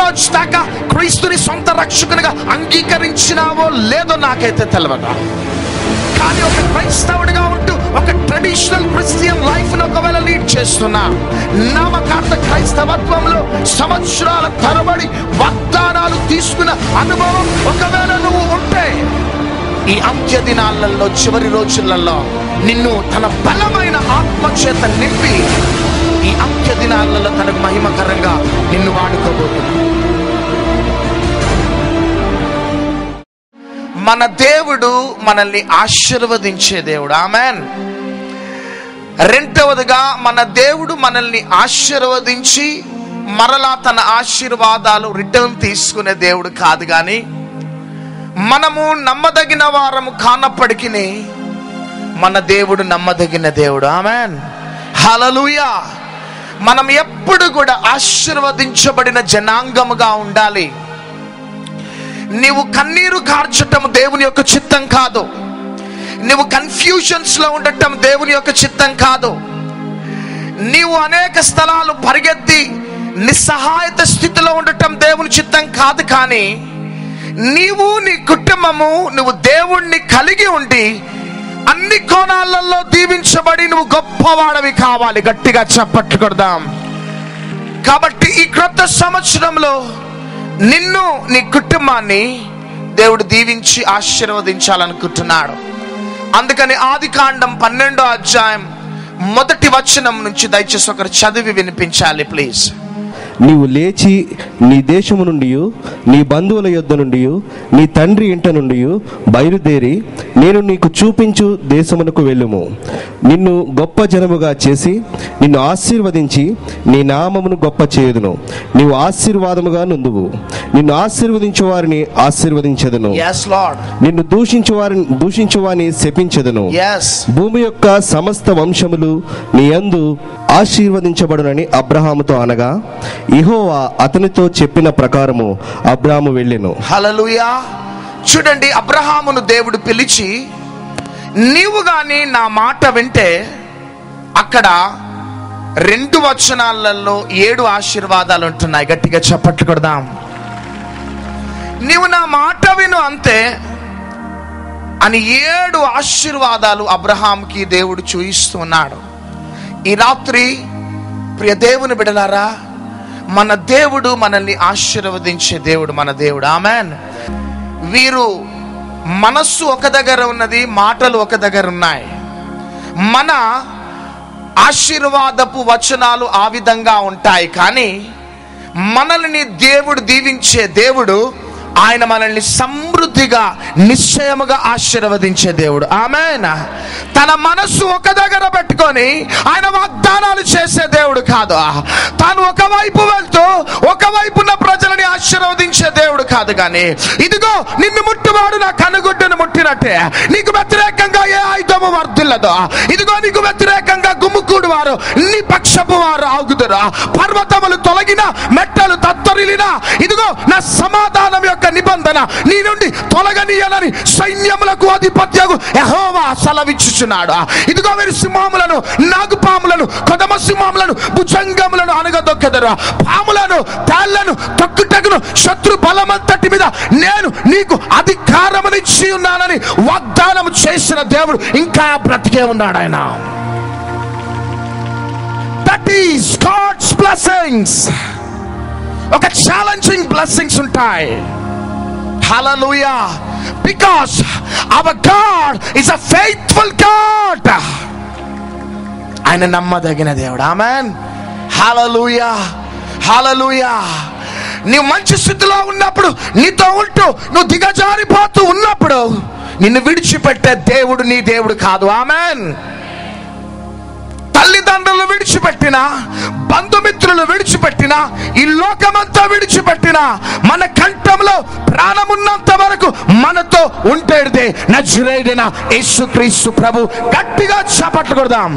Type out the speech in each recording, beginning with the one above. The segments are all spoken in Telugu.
రోజు దాకా క్రీస్తుని సొంత రక్షకునిగా అంగీకరించినావో లేదో నాకైతే తెలియదు. కానీ ఒక క్రైస్తవుడిగా ఉంటూ ఒక ట్రెడిషనల్ క్రిస్టియన్ లైఫ్ ను ఒకవేళ లీడ్ చేస్తున్నా, నామకార్థ క్రైస్తవత్వంలో సంవత్సరాల తరబడి వాగ్దానాలు తీసుకున్న అనుభవం ఒకవేళ నువ్వు ఉంటే, ఈ అంత్య దినాలలో చివరి రోజులలో నిన్ను తన బలమైన ఆత్మ చేత నింపి ఈ అంత్య దినాలలో తనకు మహిమకరంగా నిన్ను వాడుకోబోతున్నాడు. మన దేవుడు మనల్ని ఆశీర్వదించే దేవుడు. ఆమేన్. రెండవదిగా, మన దేవుడు మనల్ని ఆశీర్వదించి మరలా తన ఆశీర్వాదాలు రిటర్న్ తీసుకునే దేవుడు కాదు. కానీ మనము నమ్మదగిన వారము కానప్పటికీ మన దేవుడు నమ్మదగిన దేవుడు. ఆమేన్. హల్లెలూయా. మనం ఎప్పుడు కూడా ఆశీర్వదించబడిన జనాంగముగా ఉండాలి. నీవు కన్నీరు కార్చటం దేవుని యొక్క చిత్తం కాదు. నీవు కన్ఫ్యూజన్స్ లో ఉండటం దేవుని యొక్క చిత్తం కాదు. నీవు అనేక స్థలాలు పరిగెత్తి నిస్సహాయత స్థితిలో ఉండటం దేవుని చిత్తం కాదు. కానీ నీవు, నీ కుటుంబము, నువ్వు దేవుణ్ణి కలిగి ఉండి అన్ని కోణాలలో దీవించబడి నువ్వు గొప్పవాడవి కావాలి. గట్టిగా చప్పట్లు కొడదాం. కాబట్టి ఈ క్రొత్త సంవత్సరంలో నిన్ను, నీ కుటుంబాన్ని దేవుడు దీవించి ఆశీర్వదించాలనుకుంటున్నాడు. అందుకని ఆదికాండం 12వ అధ్యాయం 1వ వచనం నుంచి దయచేసి ఒకరు చదివి వినిపించాలి ప్లీజ్. నీవు లేచి నీ దేశము నుండి, నీ బంధువుల యొద్ద నుండి, నీ తండ్రి ఇంట నుండి బయలుదేరి నేను నీకు చూపించు దేశమునకు వెళ్ళుము. నిన్ను గొప్ప జనముగా చేసి నిన్ను ఆశీర్వదించి నీ నామమును గొప్ప చేయుదును. నీవు ఆశీర్వాదముగా నుందువు. నిన్ను ఆశీర్వదించు వారిని ఆశీర్వదించెదను. నిన్ను దూషించు వారిని శపించెదను. భూమి యొక్క సమస్త వంశములు నీ యందు ఆశీర్వదించబడునని అబ్రహాముతో అనగా, యెహోవా అతనితో చెప్పిన ప్రకారము అబ్రాహాము వెళ్ళెను. హల్లెలూయా. చూడండి, అబ్రహామును దేవుడు పిలిచి, నీవు గాని నా మాట వింటే అక్కడ 2 వచనాలలో 7 ఆశీర్వాదాలు ఉంటున్నాయి. గట్టిగా చప్పట్లు కొడదాం. నీవు నా మాట విను అంతే అని 7 ఆశీర్వాదాలు అబ్రహాంకి దేవుడు చూయిస్తున్నాడు. ఈ రాత్రి ప్రియ దేవుని బిడ్డలారా, మన దేవుడు మనల్ని ఆశీర్వదించే దేవుడు మన దేవుడు. ఆమేన్. వీరు మనస్సు ఒక దగ్గర ఉన్నది, మాటలు ఒక దగ్గర ఉన్నాయి. మన ఆశీర్వాదపు వచనాలు ఆ విధంగా ఉంటాయి. కానీ మనల్ని దేవుడు దీవించే దేవుడు, ఆయన మనల్ని సమృద్ధిగా నిశ్చయముగా ఆశీర్వదించే దేవుడు. ఆమేన్. తన మనస్సు ఒక దగ్గర పెట్టుకొని ఆయన వాగ్దానాలు చేసే దేవుడు కాదు. తాను ఒకవైపు వెళ్తూ ఒకవైపున్న ప్రజలని ఆశీర్వదించే దేవుడు కాదు. కానీ ఇదిగో నిన్ను ముట్టువాడు నా కనుగుడ్డును ముట్టినట్టే, నీకు వ్యతిరేకంగా ఏ ఆయుధము వర్ధిల్లదో. ఇదిగో నీకు వ్యతిరేకంగా గుమ్ముకూడు వారు నీ పక్షపు వారు ఆగుదురా. పర్వతములు తొలగిన, మెట్టలు తత్తరిల్లినా, ఇదిగో నా సమాధానం యొక్క నిబంధన నీ నుండి తొలగనీయనని సైన్యములకు అధిపత్యగు యెహోవా సెలవిచ్చుచున్నాడు. ఇదిగో వీరు సింహములను, నాగుపాములను, కొదమ సింహములను, భుజంగములను అనగదొక్కెదరు. పాములను, తేళ్లను తొక్కుటకును శత్రు బలమంతటి మీద నేను నీకు అధికారమునిచ్చి ఉన్నానని వాగ్దానం చేసిన దేవుడు ఇంకా బ్రతికే ఉన్నాడు. ఆయన దట్ ఈస్ గాడ్స్ బ్లెస్సింగ్స్. ఒక ఛాలెంజింగ్ బ్లెస్సింగ్స్ ఉంటాయి. Hallelujah. Because our God is a faithful God. ఆయన నమ్మదగిన దేవుడు. ఆమేన్. హల్లెలూయా. హల్లెలూయా. నీవు మంచి స్థితిలో ఉన్నప్పుడు, నీతో ఉంటూ నువ్వు దిగజారిపోతూ ఉన్నప్పుడు నిన్ను విడిచిపెట్టే దేవుడు నీ దేవుడు కాదు. ఆమేన్. తల్లిదండ్రులు విడిచిపెట్టినా, బంధుమిత్రులు విడిచిపెట్టినా, ఈ లోకమంతా విడిచిపెట్టినా, మన కంఠంలో ప్రాణమున్నంత వరకు మనతో ఉండేదే నజరేయుడైన యేసుక్రీస్తు ప్రభు. గట్టిగా చప్పట్లు కొడదాం.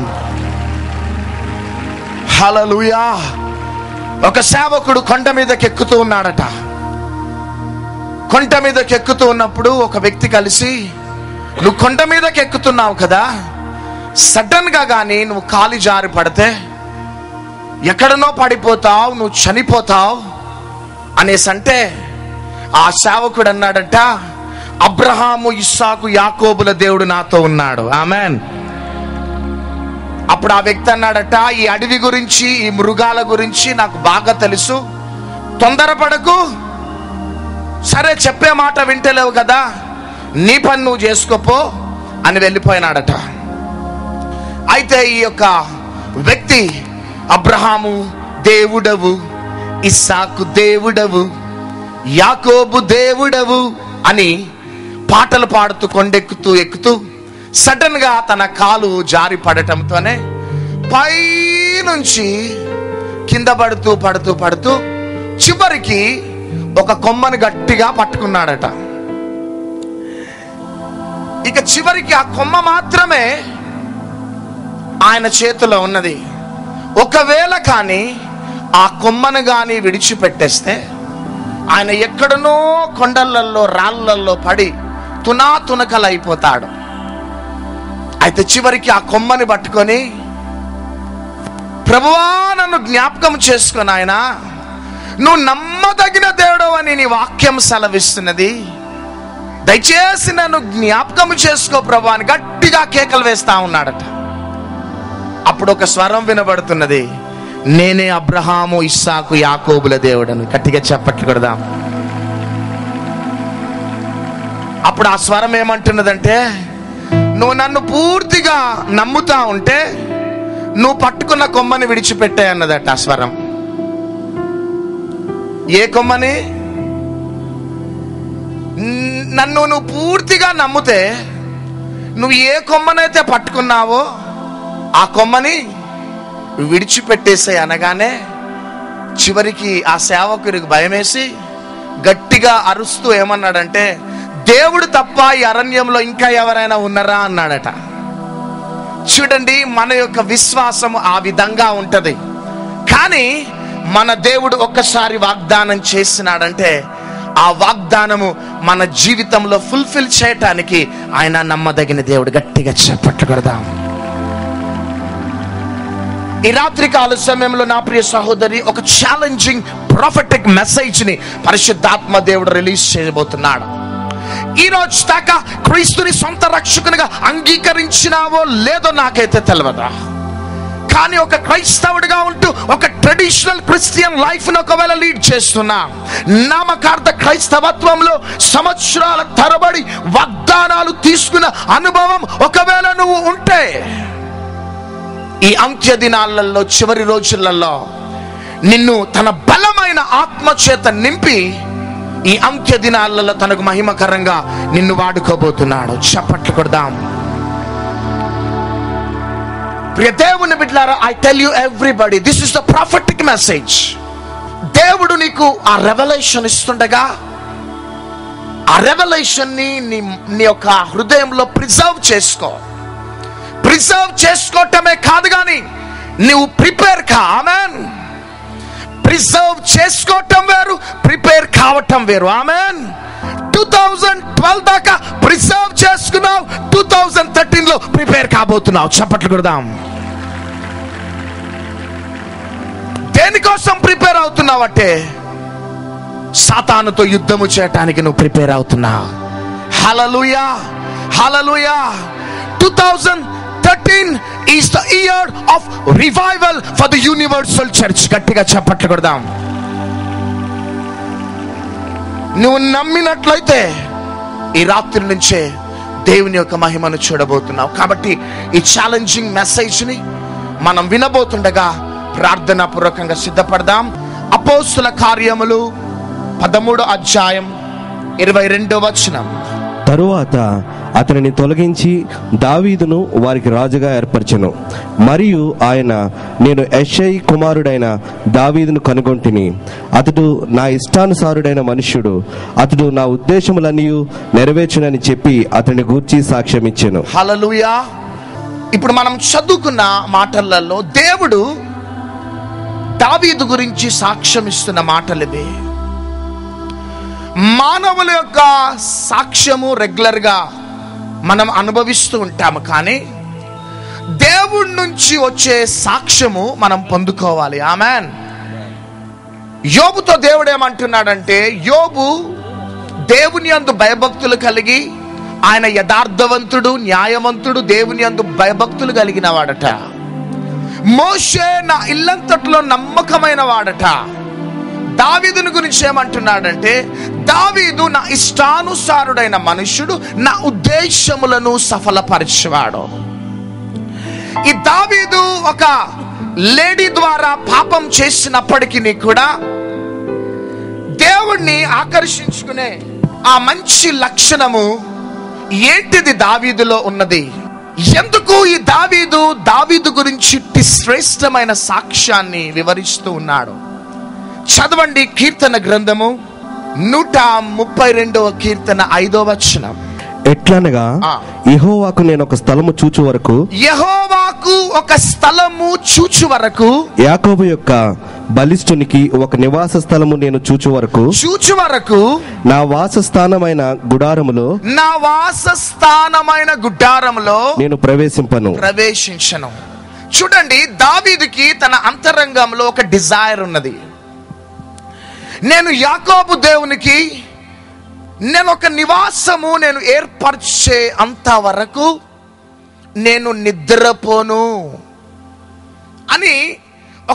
హల్లెలూయా. ఒక సేవకుడు కొండ మీదకి ఎక్కుతూ ఉన్నాడట. కొండ మీదకి ఎక్కుతూ ఉన్నప్పుడు ఒక వ్యక్తి కలిసి, నువ్వు కొండ మీదకి ఎక్కుతున్నావు కదా, సడన్ గా కానీ నువ్వు కాలి జారి పడితే ఎక్కడనో పడిపోతావు, నువ్వు చనిపోతావు అనేసి అంటే ఆ సేవకుడు అన్నాడట, అబ్రహాము, ఇస్సాకు, యాకోబుల దేవుడు నాతో ఉన్నాడు. ఆమెన్. అప్పుడు ఆ వ్యక్తి అన్నాడట, ఈ అడవి గురించి, ఈ మృగాల గురించి నాకు బాగా తెలుసు, తొందరపడకు, సరే చెప్పే మాట వింటలేవు కదా, నీ పని నువ్వు చేసుకోపో అని వెళ్ళిపోయినాడట. అయితే ఈ యొక్క వ్యక్తి అబ్రహాము దేవుడవు, ఇస్సాకు దేవుడవు, యాకోబు దేవుడవు అని పాటలు పాడుతూ కొండెక్కుతూ ఎక్కుతూ సడన్ గా తన కాలు జారి పడటంతోనే పైనుంచి కింద పడుతూ పడుతూ పడుతూ చివరికి ఒక కొమ్మని గట్టిగా పట్టుకున్నాడట. ఇక చివరికి ఆ కొమ్మ మాత్రమే ఆయన చేతిలో ఉన్నది. ఒకవేళ కానీ ఆ కొమ్మను కానీ విడిచిపెట్టేస్తే ఆయన ఎక్కడనో కొండలలో రాళ్ళల్లో పడి తునాతునకలైపోతాడు. అయితే చివరికి ఆ కొమ్మని పట్టుకొని, ప్రభువా నన్ను జ్ఞాపకం చేసుకొని, ఆయన నువ్వు నమ్మదగిన దేవుడు అని నీ వాక్యం సెలవిస్తున్నది, దయచేసి నన్ను జ్ఞాపకం చేసుకో ప్రభు అని గట్టిగా కేకలు వేస్తా ఉన్నాడట. అప్పుడు ఒక స్వరం వినబడుతున్నది, నేనే అబ్రహాము, ఇస్సాకు, యాకోబుల దేవుడను. గట్టిగా చప్పట్లు కొడదాం. అప్పుడు ఆ స్వరం ఏమంటున్నదంటే, నువ్వు నన్ను పూర్తిగా నమ్ముతా ఉంటే నువ్వు పట్టుకున్న కొమ్మని విడిచిపెట్టే అన్నదట ఆ స్వరం. ఏ కొమ్మని? నన్ను నువ్వు పూర్తిగా నమ్మితే నువ్వు ఏ కొమ్మనైతే పట్టుకున్నావో ఆ కొమ్మని విడిచిపెట్టేసే అనగానే చివరికి ఆ సేవకుడికి భయమేసి గట్టిగా అరుస్తూ ఏమన్నాడంటే, దేవుడు తప్ప ఈ అరణ్యంలో ఇంకా ఎవరైనా ఉన్నారా అన్నాడట. చూడండి, మన యొక్క విశ్వాసం ఆ విధంగా ఉంటది. కానీ మన దేవుడు ఒక్కసారి వాగ్దానం చేసినాడంటే ఆ వాగ్దానము మన జీవితంలో ఫుల్ఫిల్ చేయటానికి ఆయన నమ్మదగిన దేవుడు. గట్టిగా చప్పట్లు కొడదాం. ఈ రాత్రి కాల సమయంలో నా ప్రియ సహోదరి, ఒక ఛాలెంజింగ్ ప్రొఫెటిక్ మెసేజ్ ని పరిశుద్ధాత్మ దేవుడు రిలీజ్ చేయబోతున్నాడు. ఈ రోజు దాకా క్రీస్తుని సొంత రక్షకునిగా అంగీకరించినావో లేదో నాకైతే తెలియదా, కానీ ఒక క్రైస్తవుడిగా ఉంటూ ఒక ట్రెడిషనల్ క్రిస్టియన్ లైఫ్ ను ఒకవేళ లీడ్ చేస్తున్నా, నామకార్థ క్రైస్తవత్వంలో సంవత్సరాల తరబడి వాగ్దానాలు తీసుకున్న అనుభవం ఒకవేళ నువ్వు ఉంటే, ఈ అంత్య దినాలలో, చివరి రోజులలో నిన్ను తన బలమైన ఆత్మ చేత నింపి ఈ అంత్య దినాలలో తనకు మహిమకరంగా నిన్ను వాడుకోబోతున్నాడు. చప్పట్లు కొడదాం. ప్రియ దేవుని బిడ్డలారా, I tell you everybody, this is the prophetic message. దేవుడు నీకు ఆ రెవల్యూషన్ ఇస్తుండగా ఆ రెవల్యూషన్ ని నీ యొక్క హృదయంలో ప్రిజర్వ్ చేసుకో. ప్రిజర్వ్ చేసుకోవటమే కాదు కానీ నువ్వు ప్రిపేర్ కా. ఆమెన్. ప్రిజర్వ్ చేసుకోవటం వేరు, ప్రిపేర్ కావటం వేరు. ఆమెన్. 2012 దాకా ప్రిజర్వ్ చేసుకున్నావు, 2013 లో ప్రిపేర్ కాబోతున్నావు. చప్పట్లు కొడదాం. దేనికోసం ప్రిపేర్ అవుతున్నావు అంటే సాతానుతో యుద్ధము చేయటానికి నువ్వు ప్రిపేర్ అవుతున్నావు. హల్లెలూయా, హల్లెలూయా. 2013 is the year of revival for the universal church. గట్టిగా చప్పట్లు కొడదాం. నువ్వు నమ్మినట్లయితే ఈ రాత్రి నుంచే దేవుని యొక్క మహిమను చూడబోతున్నావు. కాబట్టి ఈ ఛాలెంజింగ్ మెసేజ్ ని మనం వినబోతుండగా ప్రార్థనా పూర్వకంగా సిద్ధపడదాం. అపోస్తుల కార్యములు 13వ అధ్యాయం 22వ వచనం. తరువాత అతనిని తొలగించి దావీదును వారికి రాజుగా ఏర్పరచెను. మరియు ఆయన, నేను యెషయి కుమారుడైన దావీదును కనుగొంటిని. అతడు నా ఇష్టానుసారుడైన మనుష్యుడు, అతడు నా ఉద్దేశములన్నీ నెరవేర్చునని చెప్పి అతని గూర్చి సాక్ష్యం ఇచ్చెను. హల్లెలూయా. ఇప్పుడు మనం చదువుకున్న మాటలలో దేవుడు దావీదు గురించి సాక్ష్యం ఇస్తున్న మాటలు ఇవి. మానవుల యొక్క సాక్ష్యము రెగ్యులర్ గా మనం అనుభవిస్తూ ఉంటాము, కానీ దేవుడి నుంచి వచ్చే సాక్ష్యము మనం పొందుకోవాలి. ఆమెన్. యోబుతో దేవుడు ఏమంటున్నాడంటే, యోబు దేవుని యందు భయభక్తులు కలిగి, ఆయన యథార్థవంతుడు, న్యాయవంతుడు, దేవుని యందు భయభక్తులు కలిగిన వాడట. మోషే నా ఇల్లంతట్లో నమ్మకమైన వాడట. దావీదుని గురించి ఏమంటున్నాడంటే, దావీదు నా ఇష్టానుసారుడైన మనుష్యుడు, నా ఉద్దేశములను సఫలపరిచేవాడు. ఈ దావీదు ఒక లేడీ ద్వారా పాపం చేసినప్పటికీ కూడా దేవుణ్ణి ఆకర్షించుకునే ఆ మంచి లక్షణము ఏంటిది దావీదులో ఉన్నది? ఎందుకు ఈ దావీదు గురించి శ్రేష్టమైన సాక్ష్యాన్ని వివరిస్తూ ఉన్నాడు? చదవండి కీర్తన గ్రంథము 132వ కీర్తన 5వ వచనం. ఎట్లనగా యెహోవాకు నేను ఒక స్థలము చూచు వరకు, యాకోబు యొక్క బలిష్ఠునికి ఒక నివాస స్థలము నేను చూచు వరకు నా వాసస్థానమైన గుడారములో నేను ప్రవేశించను. చూడండి, దావీదుకి తన అంతరంగంలో ఒక డిజైర్ ఉన్నది. నేను యాకోబు దేవునికి నేను ఒక నివాసము నేను ఏర్పరిచే అంతవరకు నేను నిద్రపోను అని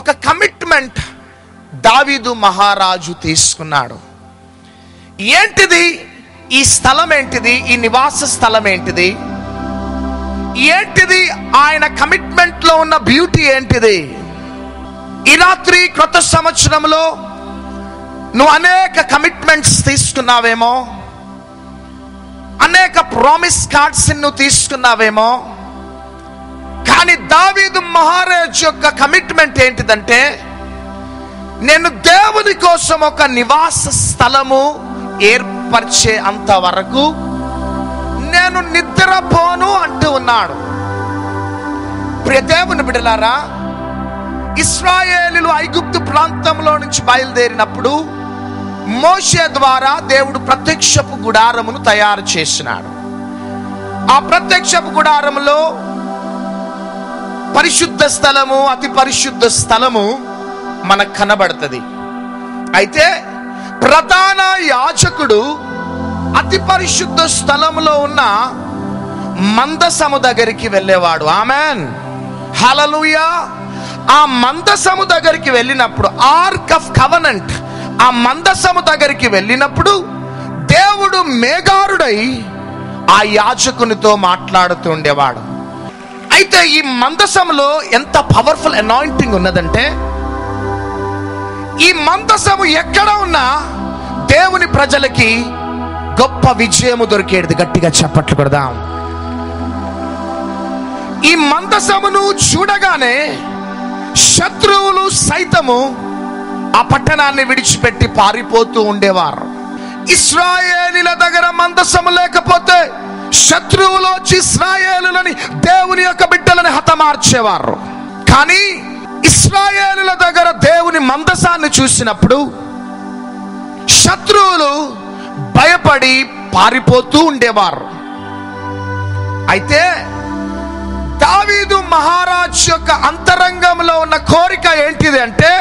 ఒక కమిట్మెంట్ దావీదు మహారాజు తీసుకున్నాడు. ఏంటిది ఈ స్థలం? ఏంటిది ఈ నివాస స్థలం? ఏంటిది ఆయన కమిట్మెంట్ లో ఉన్న బ్యూటీ ఏంటిది? ఈ రాత్రి క్రొత్త సంవత్సరంలో నువ్వు అనేక కమిట్మెంట్స్ తీసుకున్నావేమో, అనేక ప్రామిస్ కార్డ్స్ నువ్వు తీసుకున్నావేమో, కానీ దావీదు మహారాజ్ యొక్క కమిట్మెంట్ ఏంటిదంటే, నేను దేవుని కోసం ఒక నివాస స్థలము ఏర్పరిచే అంతవరకు నేను నిద్రపోను అంటూ ఉన్నాడు. ప్రియ దేవుని బిడ్డలారా, ఇశ్రాయేలీయులు ఐగుప్తు ప్రాంతంలో నుంచి బయలుదేరినప్పుడు మోషే ద్వారా దేవుడు ప్రత్యక్షపు గుడారమును తయారు చేసినాడు. ఆ ప్రత్యక్షపు గుడారములో పరిశుద్ధ స్థలము, అతి పరిశుద్ధ స్థలము మనకు కనబడుతుంది. అయితే ప్రధాన యాజకుడు అతి పరిశుద్ధ స్థలములో ఉన్న మందసము దగ్గరికి వెళ్ళేవాడు. ఆమెన్, హల్లెలూయా. ఆ మందసము దగ్గరికి వెళ్ళినప్పుడు, ఆర్క్ ఆఫ్ కవెనెంట్, ఆ మందసము దగ్గరికి వెళ్ళినప్పుడు దేవుడు మేఘారుడై ఆ యాజకునితో మాట్లాడుతూ ఉండేవాడు. అయితే ఈ మందసములో ఎంత పవర్ఫుల్ అనాయింటింగ్ ఉన్నదంటే, ఈ మందసము ఎక్కడ ఉన్నా దేవుని ప్రజలకి గొప్ప విజయము దొరికేది. గట్టిగా చప్పట్లు కొడదాం. ఈ మందసమును చూడగానే శత్రువులు సైతము ఆ పట్టణాన్ని విడిచిపెట్టి పారిపోతూ ఉండేవారు. ఇశ్రాయేలీల దగ్గర మందసము లేకపోతే శత్రువులు వచ్చి ఇశ్రాయేలులని, దేవుని యొక్క బిడ్డలని హతమార్చేవారు. కానీ ఇశ్రాయేలుల దగ్గర దేవుని మందసాన్ని చూసినప్పుడు శత్రువులు భయపడి పారిపోతూ ఉండేవారు. అయితే దావీదు మహారాజ్ యొక్క అంతరంగంలో ఉన్న కోరిక ఏంటిది అంటే,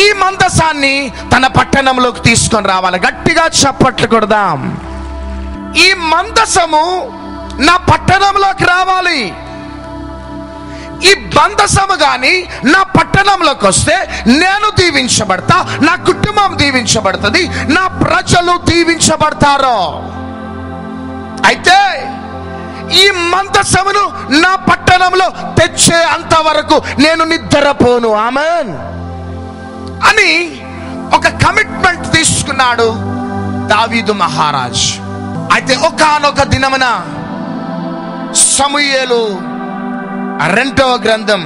ఈ మందసాన్ని తన పట్టణంలోకి తీసుకొని రావాలి. గట్టిగా చప్పట్లు కొడదాం. ఈ మందసము నా పట్టణంలోకి రావాలి. ఈ మందసము గాని నా పట్టణంలోకి వస్తే నేను దీవించబడతా, నా కుటుంబం దీవించబడుతుంది, నా ప్రజలు దీవించబడతారు. అయితే ఈ మందసమును నా పట్టణంలో తెచ్చే అంతవరకు నేను నిద్రపోను. ఆమేన్ అని ఒక కమిట్మెంట్ తీసుకున్నాడు దావీదు మహారాజ్. అయితే ఒకానొక దినమున సమూయేలు 2వ గ్రంథం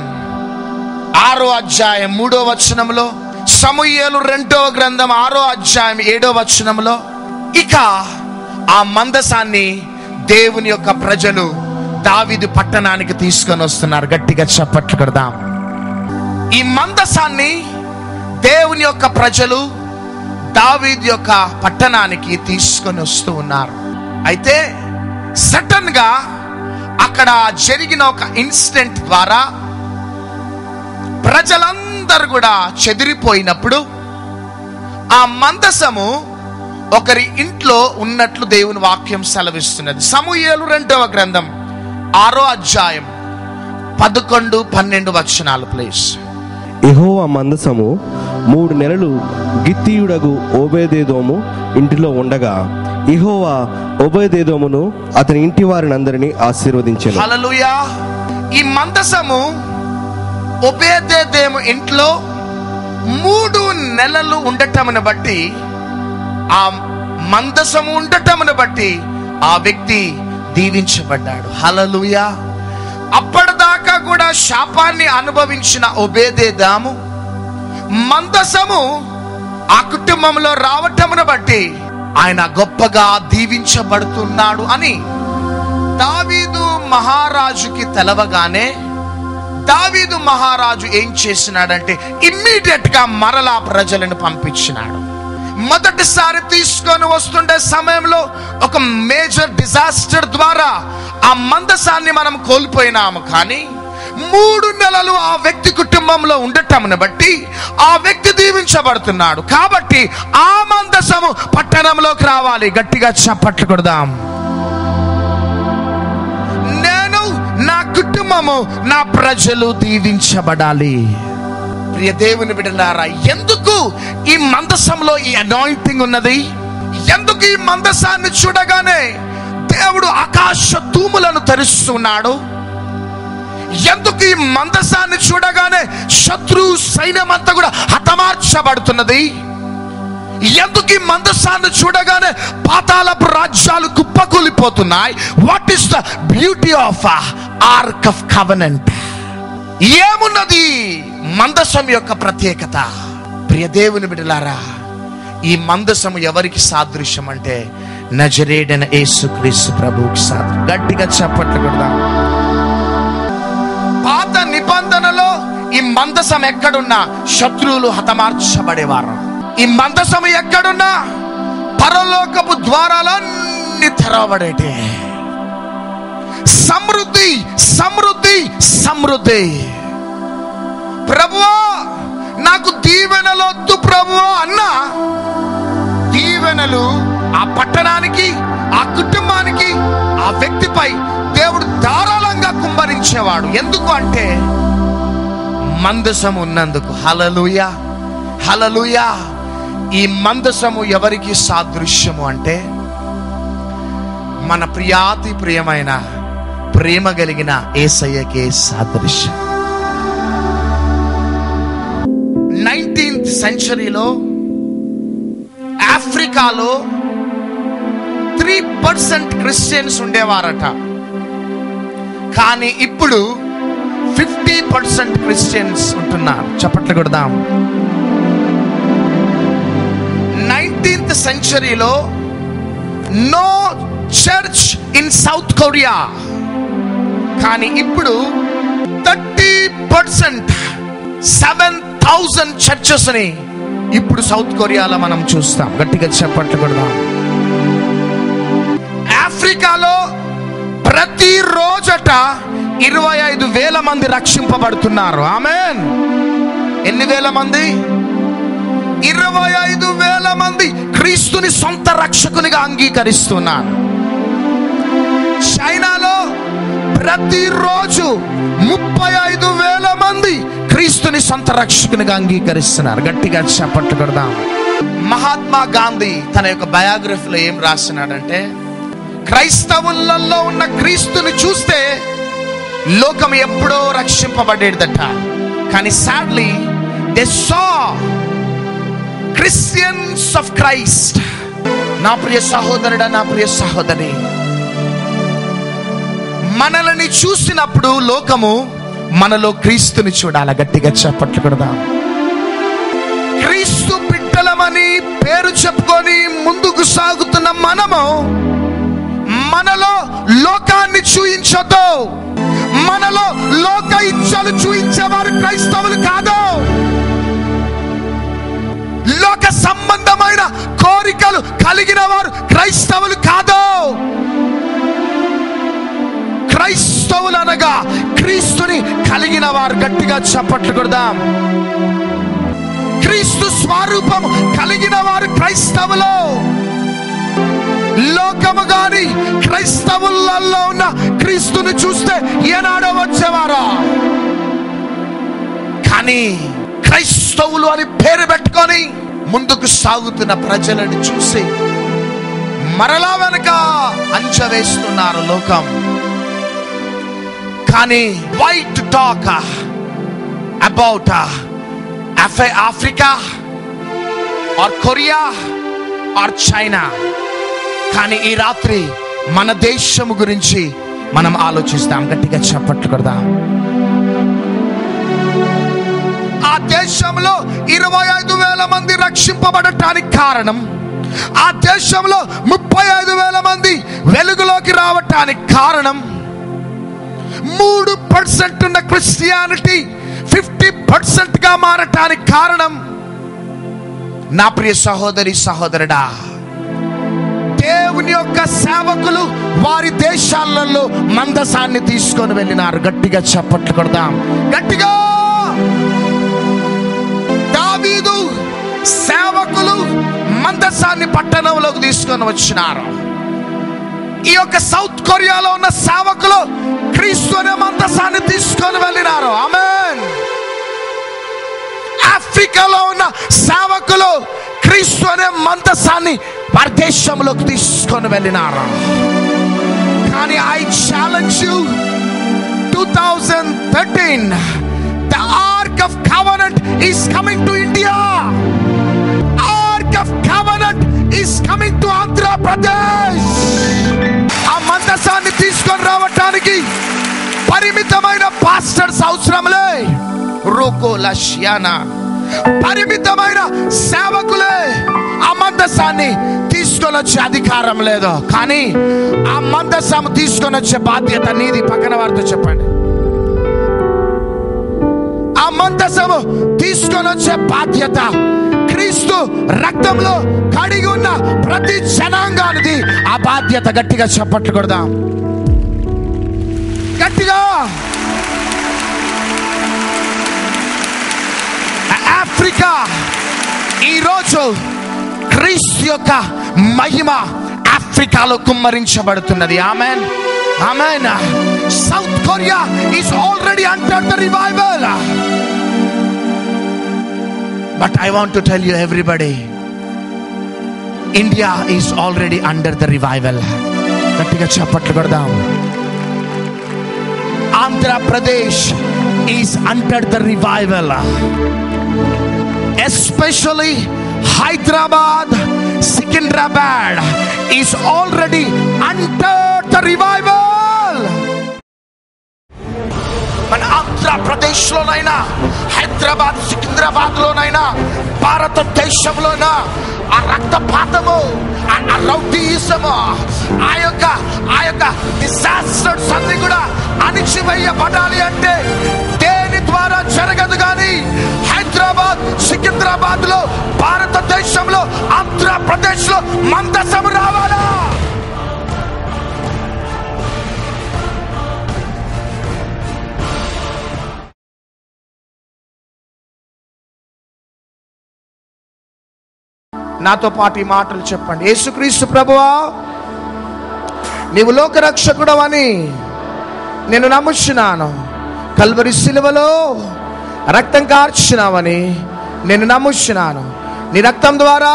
6వ అధ్యాయం 3వ వచనంలో, సమూయేలు 2వ గ్రంథం 6వ అధ్యాయం 7వ వచనంలో, ఇక ఆ మందసాన్ని దేవుని యొక్క ప్రజలు దావీదు పట్టణానికి తీసుకొని వస్తున్నారు. గట్టిగా చప్పట్లు కొడదాం. ఈ మందసాన్ని దేవుని యొక్క ప్రజలు దావీదు యొక్క పట్టణానికి తీసుకొని వస్తూ ఉన్నారు. అయితే సడన్ గా అక్కడ జరిగిన ఒక ఇన్సిడెంట్ ద్వారా ప్రజలందరూ కూడా చెదిరిపోయినప్పుడు ఆ మందసము ఒకరి ఇంట్లో ఉన్నట్లు దేవుని వాక్యం సెలవిస్తున్నది. సమూయేలు 2వ గ్రంథం 6వ అధ్యాయం 11-12 వచనాలు ప్లీజ్. యెహోవా మందసము 3 నెలలు గిత్తీయుడగు ఓబేదెదోము ఇంటిలో ఉండగా యెహోవా ఓబేదెదోమును అతని ఇంటి వారినందరినీ ఆశీర్వదించెను. హల్లెలూయా. ఈ మందసము ఓబేదెదోము ఇంట్లో 3 నెలలు ఉండటమును బట్టి, ఆ మందసము ఉండటమును బట్టి ఆ వ్యక్తి దీవించబడ్డాడు. హల్లెలూయా. అప్పటిదాకా కూడా శాపాన్ని అనుభవించిన ఓబేదెదోము మందసము ఆ కుటుంబంలో రావటమును బట్టి ఆయన గొప్పగా దీవించబడుతున్నాడు అని దావీదు మహారాజుకి తెలవగానే దావీదు మహారాజు ఏం చేసినాడంటే ఇమ్మీడియట్ గా మరలా ప్రజలను పంపించినాడు. మొదటిసారి తీసుకొని వస్తుండే సమయంలో ఒక మేజర్ డిజాస్టర్ ద్వారా ఆ మందసాన్ని మనం కోల్పోయినాము. కానీ 3 నెలలు ఆ వ్యక్తి కుటుంబంలో ఉండటమును బట్టి ఆ వ్యక్తి దీవించబడుతున్నాడు. కాబట్టి ఆ మందసము పట్టణంలోకి రావాలి. గట్టిగా చప్పట్లు కొడదాం. నేను, నా కుటుంబము, నా ప్రజలు దీవించబడాలి. ప్రియ దేవుని బిడ్డలారా, ఎందుకు ఈ మందసంలో ఈ అనాయింటింగ్ ఉన్నది? ఎందుకు ఈ మందసాన్ని చూడగానే దేవుడు ఆకాశ తూములను తెరుస్తున్నాడు? ఎందుకు ఈ మందసాన్ని చూడగానే శత్రు సైన్యమంతా కూడా హతమార్చబడుతున్నది? ఎందుకు ఈ మందసాన్ని చూడగానే పాతాళపు రాజ్యాలు కుప్పకూలిపోతున్నాయి? What is the beauty of Ark of Covenant? ఏమున్నది మందసం యొక్క ప్రత్యేకత? ప్రియ దేవుని బిడ్డలారా, ఈ మందసము ఎవరికి సాదృశ్యం అంటే నజరేయుడైన యేసుక్రీస్తు ప్రభువుకి సాదృశ్యం. గట్టిగా చప్పట్లు కొడదాం. పాత నిబంధనలో ఈ మందసం ఎక్కడున్నా శత్రువులు హతమార్చబడేవారు. ఈ మందసం ఎక్కడున్నా పరలోకపు ద్వారాలన్నీ తెరవబడేటే. సమృద్ధి, సమృద్ధి, సమృద్ధి. ప్రభువా, నాకు దీవెనలు వద్దు ప్రభువా అన్నా దీవెనలు ఆ పట్టణానికి, ఆ కుటుంబానికి, ఆ వ్యక్తిపై దేవుడు ధారాళంగా కుమ్మరించేవాడు. ఎందుకు అంటే మందసము ఉన్నందుకు. హల్లెలూయా, హల్లెలూయా. ఈ మందసము ఎవరికి సాదృశ్యము అంటే మన ప్రియాతి ప్రియమైన ప్రేమ కలిగిన యేసయ్యకే సాదృశ్యం. 19th సెంచరీలో ఆఫ్రికాలో 3% క్రిస్టియన్స్ ఉండేవారట. కానీ ఇప్పుడు 50% క్రిస్టియన్స్ ఉంటున్నారు. చప్పట్లు కొడదాం. 19th సెంచరీలో no church in South Korea. కానీ ఇప్పుడు 30% 7,000 చర్చెస్ ని ఇప్పుడు సౌత్ కొరియాలో మనం చూస్తాం. గట్టిగా చప్పట్లు కొడదాం. ఆఫ్రికాలో ప్రతి రోజట 25,000 మంది రక్షింపబడుతున్నారు. ఆమేన్. ఎన్ని వేల మంది? 25,000 మంది క్రీస్తుని సొంత రక్షకునిగా అంగీకరిస్తున్నారు. చైనాలో ప్రతిరోజు 35,000 మంది క్రీస్తుని సొంత రక్షకునిగా అంగీకరిస్తున్నారు. గట్టిగా చప్పట్లు కొడదాం. మహాత్మా గాంధీ తన యొక్క బయోగ్రఫీలో ఏం రాస్తున్నాడంటే, క్రైస్తవులలో ఉన్న క్రీస్తుని చూస్తే లోకం ఎప్పుడో రక్షింపబడేదట. కానీ sadly they saw Christians of Christ. నా ప్రియ సహోదరుడా, నా ప్రియ సహోదరి, మనల్ని చూసినప్పుడు లోకము మనలో క్రీస్తుని చూడాల. గట్టిగా చప్పట్లు కొడదాం. క్రీస్తు బిడ్డలమని పేరు చెప్పుకొని ముందుకు సాగుతున్న మనము మనలో లోకాన్ని చూయించొద్దు. మనలో లోక ఇచ్చలు చూయించేవారు క్రైస్తవులు కాదు. లోక సంబంధమైన కోరికలు కలిగిన వారు క్రైస్తవులు కాదు. క్రైస్తవులు అనగా క్రీస్తుని కలిగిన వారు. గట్టిగా చప్పట్లు కొడదాం. క్రీస్తు స్వరూపం కలిగిన వారు క్రైస్తవులు. లోకము గాని క్రైస్తవులలో ఉన్న క్రీస్తుని చూస్తే ఏనాడో వచ్చేవారా? కానీ క్రైస్తవులు అని పేరు పెట్టుకొని ముందుకు సాగుతున్న ప్రజలను చూసి మరలా వెనక అంచవేస్తున్నారు లోకం. కానీ why to talk about Africa or Korea or China? కానీ ఈ రాత్రి మన దేశము గురించి మనం ఆలోచిస్తాం. గట్టిగా చప్పట్లు కొడదాం. ఆ దేశంలో 25,000 మంది రక్షింపబడటానికి కారణం, ఆ దేశంలో 35,000 మంది వెలుగులోకి రావటానికి కారణం, 3% ఉన్న క్రిస్టియానిటీ 50% గా మారటానికి కారణం, నా ప్రియ సహోదరి సహోదరుడా, దేవుని యొక్క సేవకులు వారి దేశాలలో మందసాన్ని తీసుకొని వెళ్ళినారు. గట్టిగా చప్పట్లు కొడదాం. గట్టిగా. దావీదు సేవకులు మందసాన్ని పట్టణంలోకి తీసుకొని వచ్చినారు. ఈ యొక్క సౌత్ కొరియాలో ఉన్న సేవకులు క్రీస్తు అనే మందసాన్ని తీసుకొని వెళ్ళినారు. ఆమేన్. ఆఫ్రికాలో ఉన్న సేవకులు క్రీస్తు అనే మందసాన్ని వారి దేశంలోకి తీసుకొని వెళ్ళినారు. కానీ I challenge you, 2013 the Ark of Covenant is coming to India. Ark of Covenant is coming to Andhra Pradesh. ఆ మందసాన్ని తీసుకొని రావటానికి పరిమితమైన పాస్టర్స్ అవసరంలే. రోకోలషియానా పరిమితమైన సేవకులే ఆ మందసాన్ని తీసుకొని వచ్చే అధికారం లేదు. కానీ ఆ మందసం తీసుకొని వచ్చే బాధ్యత నీది. పక్కన వారితో చెప్పండి. ఆ మందసము తీసుకొని వచ్చే బాధ్యత క్రీస్తు రక్తంలో కడిగి ఉన్న ప్రతి జనాంగానిది. ఆ బాధ్యత. గట్టిగా చప్పట్లు కొడదాం. గట్టిగా. ఆఫ్రికా ఈరోజు క్రీస్తు యొక్క మహిమ ఆఫ్రికాలో కుమ్మరించబడుతున్నది. Amen, amen. South Korea is already under the revival. But I want to tell you everybody, India is already under the revival. గట్టిగా చప్పట్లు కొడదాం. Andhra Pradesh is under the revival. Especially Hyderabad, Secunderabad is already under the revival. మన ఆంధ్రప్రదేశ్ లోనైనా, హైదరాబాద్, సికింద్రాబాద్ లోనైనా, భారతదేశంలోనా ఆ రక్తపాతము, ఆ రౌడీయిజము, ఆ యొక్క డిజాస్టర్స్ అన్ని కూడా అణిచివేయబడాలి అంటే దేని ద్వారా జరగదు. కానీ హైదరాబాద్, సికింద్రాబాద్ లో, భారతదేశంలో, ఆంధ్రప్రదేశ్ లో మందసం రావాలా? నాతో పాటు ఈ మాటలు చెప్పండి. యేసుక్రీస్తు ప్రభువా, నీవు లోకరక్షకుడవని నేను నమ్ముచున్నాను. కల్వరి శిలువలో రక్తం కార్చినావని నేను నమ్ముచున్నాను. నీ రక్తం ద్వారా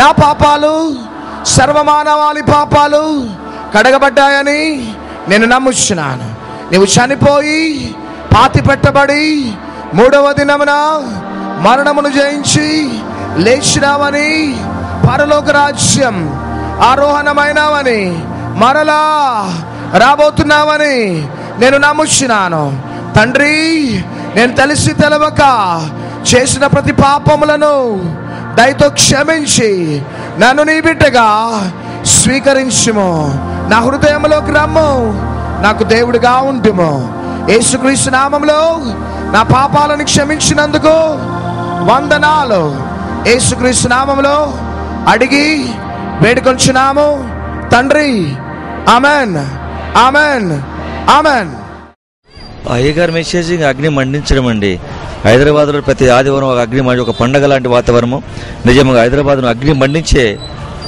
నా పాపాలు, సర్వమానవాళి పాపాలు కడగబడ్డాయని నేను నమ్ముచున్నాను. నీవు చనిపోయి పాతి పెట్టబడి 3వ దినమున మరణమును జయించి లేచినావని, పరలోక రాజ్యం ఆరోహణమైనావని, మరలా రాబోతున్నావని నేను నమ్ముచున్నాను. తండ్రి, నేను తెలిసి తెలవక చేసిన ప్రతి పాపములను దయతో క్షమించి నన్ను నీ బిడ్డగా స్వీకరించుము. నా హృదయంలోకి రమ్ము, నాకు దేవుడిగా ఉండుము. యేసుక్రీస్తు నామములో నా పాపాలను క్షమించినందుకు వందనాలు. యేసుక్రీస్తు నామములో అడిగి వేడుకొంచున్నాము తండ్రి. Amen, amen, amen. అయ్యగారి మెసేజింగ్ అగ్ని మండించడం అండి. హైదరాబాద్లో ప్రతి ఆదివారం ఒక అగ్ని మండి, ఒక పండగ లాంటి వాతావరణము. నిజంగా హైదరాబాద్ను అగ్ని మండించే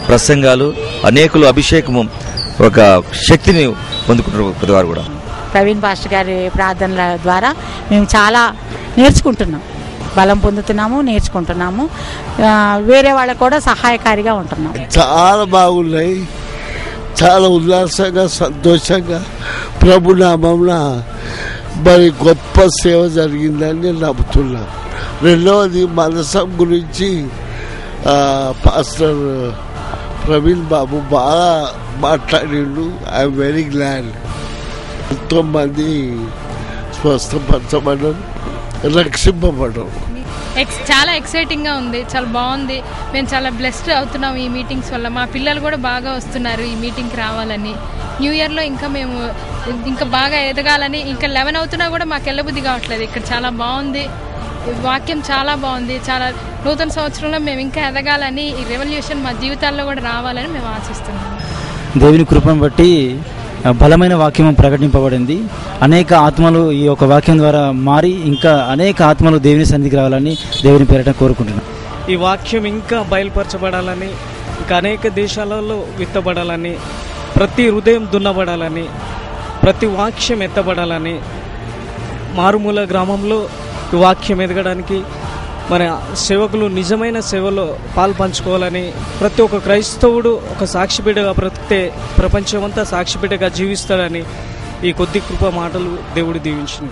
ప్రసంగాలు, అనేకులు అభిషేకము, ఒక శక్తిని పొందుకుంటారు ప్రతి వారు కూడా. ప్రవీణ్ పాస్టర్ గారి ప్రార్థనల ద్వారా మేము చాలా నేర్చుకుంటున్నాం, బలం పొందుతున్నాము, నేర్చుకుంటున్నాము. వేరే వాళ్ళకు కూడా సహాయకారిగా ఉంటున్నాం. చాలా బాగున్నాయి, చాలా ఉల్లాసంగా సంతోషంగా ప్రభునామంలో మరి గొప్ప సేవ జరిగిందని నేను నమ్ముతున్నాను. రెండవది మనసం గురించి పాస్టర్ ప్రవీణ్ బాబు బాగా మాట్లాడిండు. I'm very glad. ఎంతోమంది స్వస్థపరచబడడం, రక్షింపబడడం. చాలా ఎక్సైటింగ్గా ఉంది, చాలా బాగుంది. మేము చాలా బ్లెస్డ్ అవుతున్నాం ఈ మీటింగ్స్ వల్ల. మా పిల్లలు కూడా బాగా వస్తున్నారు ఈ మీటింగ్కి రావాలని. న్యూ ఇయర్లో ఇంకా మేము ఇంకా బాగా ఎదగాలని, ఇంకా 11 అవుతున్నా కూడా మాకు వెళ్ళబుద్ధి కావట్లేదు. ఇక్కడ చాలా బాగుంది, వాక్యం చాలా బాగుంది. చాలా నూతన సంవత్సరంలో మేము ఇంకా ఎదగాలని, ఈ రెవల్యూషన్ మా జీవితాల్లో కూడా రావాలని మేము ఆశిస్తున్నాము. దేవుని కృపను బట్టి బలమైన వాక్యం ప్రకటింపబడింది. అనేక ఆత్మలు ఈ యొక్క వాక్యం ద్వారా మారి ఇంకా అనేక ఆత్మలు దేవుని సన్నిధికి రావాలని దేవుని పేరిట కోరుకుంటున్నాను. ఈ వాక్యం ఇంకా బయలుపరచబడాలని, ఇంకా అనేక దేశాలలో విత్తబడాలని, ప్రతి హృదయం దున్నబడాలని, ప్రతి వాక్యం ఎత్తబడాలని, మారుమూల గ్రామంలో ఈ వాక్యం ఎదగడానికి మన సేవకులు నిజమైన సేవలో పాలు పంచుకోవాలని, ప్రతి ఒక్క క్రైస్తవుడు ఒక సాక్షిబిడ్డగా బ్రతికితే ప్రపంచమంతా సాక్షిబిడ్డగా జీవిస్తాడని ఈ కొద్ది కృప మాటలు దేవుడు దీవించింది.